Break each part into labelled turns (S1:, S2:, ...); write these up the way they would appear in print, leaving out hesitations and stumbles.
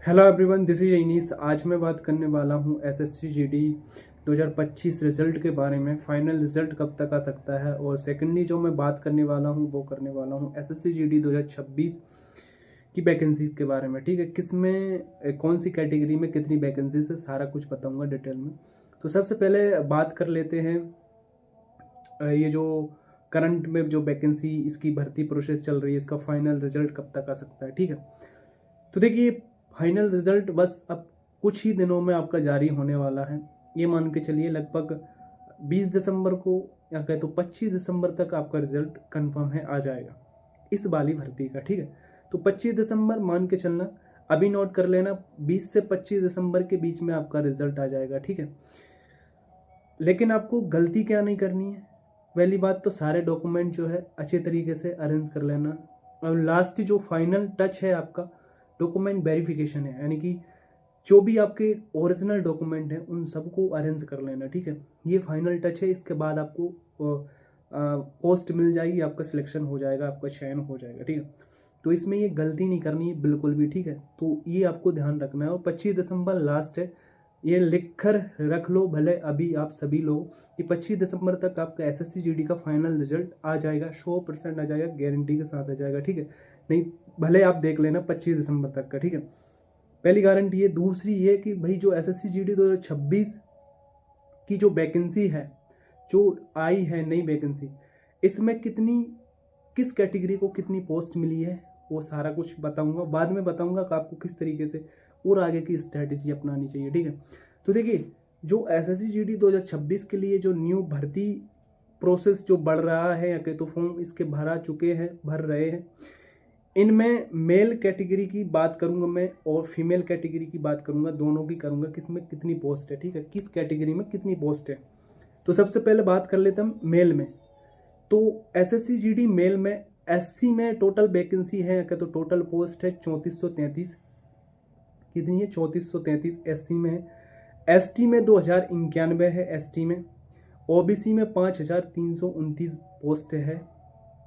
S1: Hello everyone, this is Inis. आज मैं बात करने वाला हूँ एसएससी जीडी 2025 रिजल्ट के बारे में। फाइनल रिजल्ट कब तक आ सकता है, और सेकेंडली जो मैं बात करने वाला हूँ वो करने वाला हूँ एसएससी जीडी 2026 की वैकेंसी के बारे में। ठीक है, किस में कौन सी कैटेगरी में कितनी वैकेंसी है सारा कुछ बताऊँगा डिटेल में। तो सबसे पहले बात कर लेते हैं ये जो करंट में जो वैकेंसी इसकी भर्ती प्रोसेस चल रही है, इसका फाइनल रिजल्ट कब तक आ सकता है। ठीक है, तो देखिए फाइनल रिजल्ट बस अब कुछ ही दिनों में आपका जारी होने वाला है। ये मान के चलिए लगभग 20 दिसंबर को या कहे तो 25 दिसंबर तक आपका रिजल्ट कंफर्म है, आ जाएगा इस वाली भर्ती का। ठीक है, तो 25 दिसंबर मान के चलना, अभी नोट कर लेना, 20 से 25 दिसंबर के बीच में आपका रिजल्ट आ जाएगा। ठीक है, लेकिन आपको गलती क्या नहीं करनी है, पहली बात तो सारे डॉक्यूमेंट जो है अच्छे तरीके से अरेंज कर लेना। और लास्ट जो फाइनल टच है आपका डॉक्यूमेंट वेरिफिकेशन है, यानी कि जो भी आपके ओरिजिनल डॉक्यूमेंट हैं उन सबको अरेंज कर लेना। ठीक है, ये फाइनल टच है, इसके बाद आपको पोस्ट मिल जाएगी, आपका सिलेक्शन हो जाएगा, आपका चयन हो जाएगा। ठीक है, तो इसमें ये गलती नहीं करनी है बिल्कुल भी। ठीक है, तो ये आपको ध्यान रखना है। और 25 दिसंबर लास्ट है, ये लिख कर रख लो भले अभी आप सभी लोग कि 25 दिसंबर तक आपका एसएससी जीडी का फाइनल रिजल्ट आ जाएगा, 100% आ जाएगा, गारंटी के साथ आ जाएगा। ठीक है, नहीं भले आप देख लेना 25 दिसंबर तक का। ठीक है, पहली गारंटी है। दूसरी ये कि भाई जो एसएससी जीडी 2026 की जो वैकेंसी है, जो आई है नई वैकेंसी, इसमें किस कैटेगरी को कितनी पोस्ट मिली है वो सारा कुछ बताऊंगा, बाद में बताऊंगा कि आपको किस तरीके से और आगे की स्ट्रैटेजी अपनानी चाहिए। ठीक है, तो देखिए जो एसएससी जीडी 2026 के लिए जो न्यू भर्ती प्रोसेस जो बढ़ रहा है, या कहे तो फॉर्म इसके भर रहे हैं, इनमें मेल कैटेगरी की बात करूंगा मैं और फीमेल कैटेगरी की बात करूंगा, दोनों की करूंगा किसमें कितनी पोस्ट है। ठीक है, किस कैटेगरी में कितनी पोस्ट है। तो सबसे पहले बात कर लेते हम मेल में। तो एसएससी जीडी मेल में एससी में टोटल वैकेंसी है क्या, तो टोटल पोस्ट है 3433। कितनी है? 3433 एससी में है। एसटी में 2091 है एसटी में। ओबीसी में 5329 पोस्ट है।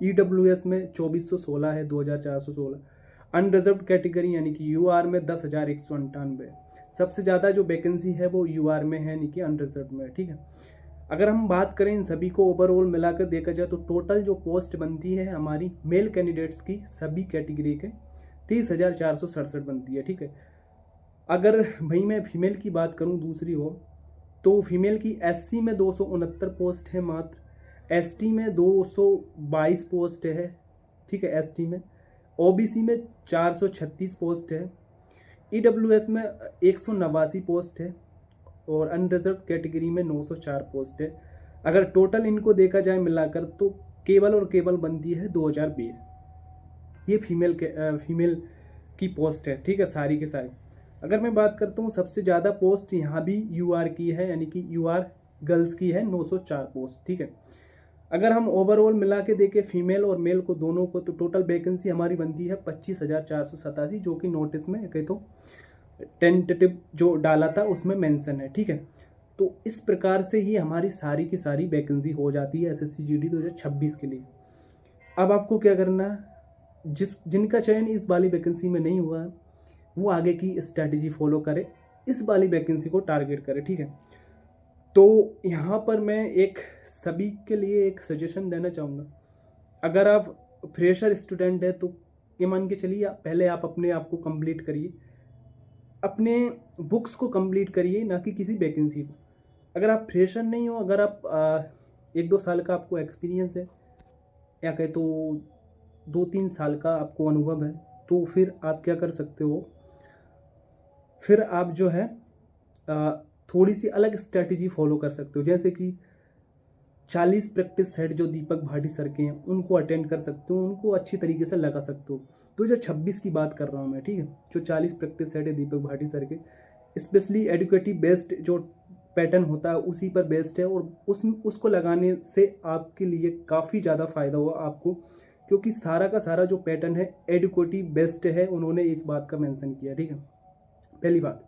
S1: ईडब्ल्यूएस में 2416 है, 2416। अनरिजर्व कैटेगरी यानी कि यूआर में 10,198। सबसे ज़्यादा जो वैकेंसी है वो यूआर में है, यानी कि अनरिजर्व में। ठीक है, अगर हम बात करें इन सभी को ओवरऑल मिलाकर देखा जाए तो टोटल जो पोस्ट बनती है हमारी मेल कैंडिडेट्स की सभी कैटेगरी के 30,467 बनती है। ठीक है, अगर भाई मैं फीमेल की बात करूं दूसरी हो, तो फीमेल की एससी में 269 पोस्ट है मात्र, एसटी में 222 पोस्ट है। ठीक है, एसटी में। ओबीसी में 436 पोस्ट है। ईडब्ल्यूएस में 189 पोस्ट है, और अनरिजर्व कैटेगरी में 904 पोस्ट है। अगर टोटल इनको देखा जाए मिलाकर तो केवल और केवल बनती है 2020। ये फीमेल की पोस्ट है। ठीक है, सारी के सारी। अगर मैं बात करता हूँ सबसे ज़्यादा पोस्ट यहाँ भी यूआर की है, यानी कि यूआर गर्ल्स की है 904 पोस्ट। ठीक है, अगर हम ओवरऑल मिला के देखें फीमेल और मेल को दोनों को, तो टोटल वैकेंसी हमारी बनती है 25,487, जो कि नोटिस में कहे तो टेंटेटिव जो डाला था उसमें मेंशन है। ठीक है, तो इस प्रकार से ही हमारी सारी की सारी वैकेंसी हो जाती है एसएससी जीडी 2026 के लिए। अब आपको क्या करना है, जिनका चयन इस वाली वैकेंसी में नहीं हुआ है वो आगे की स्ट्रैटेजी फॉलो करे, इस वाली वैकेंसी को टारगेट करे। ठीक है, तो यहाँ पर मैं एक सभी के लिए एक सजेशन देना चाहूँगा। अगर आप फ्रेशर स्टूडेंट है तो ये मान के चलिए पहले आप अपने आप को कंप्लीट करिए, अपने बुक्स को कंप्लीट करिए, ना कि किसी वैकेंसी को। अगर आप फ्रेशर नहीं हो, अगर आप 1-2 साल का आपको एक्सपीरियंस है, या कहे तो 2-3 साल का आपको अनुभव है, तो फिर आप क्या कर सकते हो, फिर आप जो है थोड़ी सी अलग स्ट्रैटेजी फॉलो कर सकते हो। जैसे कि 40 प्रैक्टिस सेट जो दीपक भाटी सर के हैं उनको अटेंड कर सकते हो, उनको अच्छी तरीके से लगा सकते हो। 2026 की बात कर रहा हूँ मैं। ठीक है, जो 40 प्रैक्टिस सेट है दीपक भाटी सर के, स्पेशली एडुकेटिव बेस्ड जो पैटर्न होता है उसी पर बेस्ड है, और उसको लगाने से आपके लिए काफ़ी ज़्यादा फायदा होगा आपको, क्योंकि सारा का सारा जो पैटर्न है एडुकेटिव बेस्ड है, उन्होंने इस बात का मेंशन किया। ठीक है, पहली बात।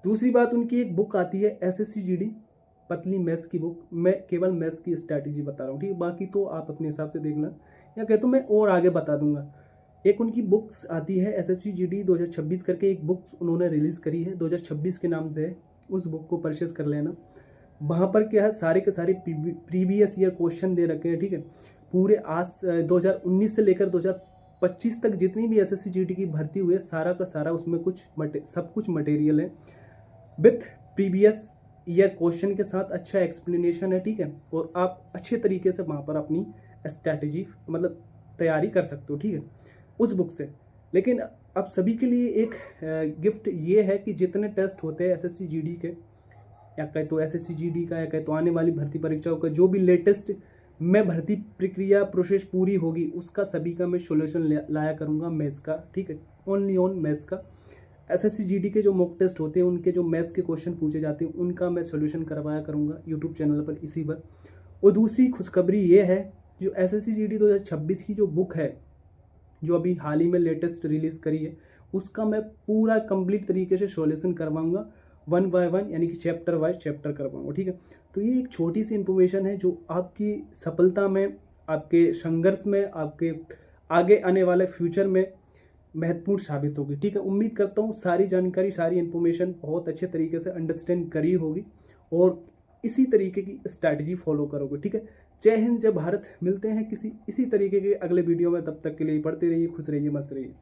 S1: दूसरी बात, उनकी एक बुक आती है एसएससी जीडी पतली मैथ्स की बुक। मैं केवल मैथ्स की स्ट्रैटेजी बता रहा हूँ। ठीक है, बाकी तो आप अपने हिसाब से देखना, या कहते तो मैं और आगे बता दूंगा। एक उनकी बुक्स आती है SSC GD 2026 करके, एक बुक्स उन्होंने रिलीज़ करी है 2026 के नाम से है, उस बुक को परचेस कर लेना। वहाँ पर क्या है, सारे के सारे प्रीवियस ईयर क्वेश्चन दे रखे हैं, ठीक है। पूरे आज 2019 से लेकर 2025 तक जितनी भी SSC GD की भर्ती हुई है, सारा का सारा उसमें सब कुछ मटेरियल है विथ प्रीवियस ईयर क्वेश्चन के साथ, अच्छा एक्सप्लेनेशन है, ठीक है। और आप अच्छे तरीके से वहाँ पर अपनी स्ट्रैटेजी मतलब तैयारी कर सकते हो, ठीक है, उस बुक से। लेकिन अब सभी के लिए एक गिफ्ट ये है कि जितने टेस्ट होते हैं SSC GD के, या कहे तो SSC GD का, या कहे तो आने वाली भर्ती परीक्षाओं का, जो भी लेटेस्ट में भर्ती प्रक्रिया प्रोसेस पूरी होगी, उसका सभी का मैं सोल्यूशन लाया करूँगा मैथ्स का, ठीक है, ओनली ऑन मैथ्स का। SSC GD के जो मॉक टेस्ट होते हैं, उनके जो मैथ्स के क्वेश्चन पूछे जाते हैं, उनका मैं सोल्यूशन करवाया करूँगा यूट्यूब चैनल पर, इसी पर। और दूसरी खुशखबरी ये है, जो SSC GD 2026 की जो बुक है, जो अभी हाल ही में लेटेस्ट रिलीज़ करी है, उसका मैं पूरा कंप्लीट तरीके से सॉल्यूशन करवाऊंगा, 1 बाय 1, यानी कि चैप्टर वाइज चैप्टर करवाऊंगा, ठीक है। तो ये एक छोटी सी इन्फॉर्मेशन है जो आपकी सफलता में, आपके संघर्ष में, आपके आगे आने वाले फ्यूचर में महत्वपूर्ण साबित होगी, ठीक है। उम्मीद करता हूँ सारी जानकारी, सारी इन्फॉर्मेशन बहुत अच्छे तरीके से अंडरस्टैंड करी होगी और इसी तरीके की स्ट्रैटेजी फॉलो करोगे, ठीक है। जय हिंद, जय भारत। मिलते हैं किसी इसी तरीके के अगले वीडियो में, तब तक के लिए पढ़ते रहिए, खुश रहिए, मस्त रहिए।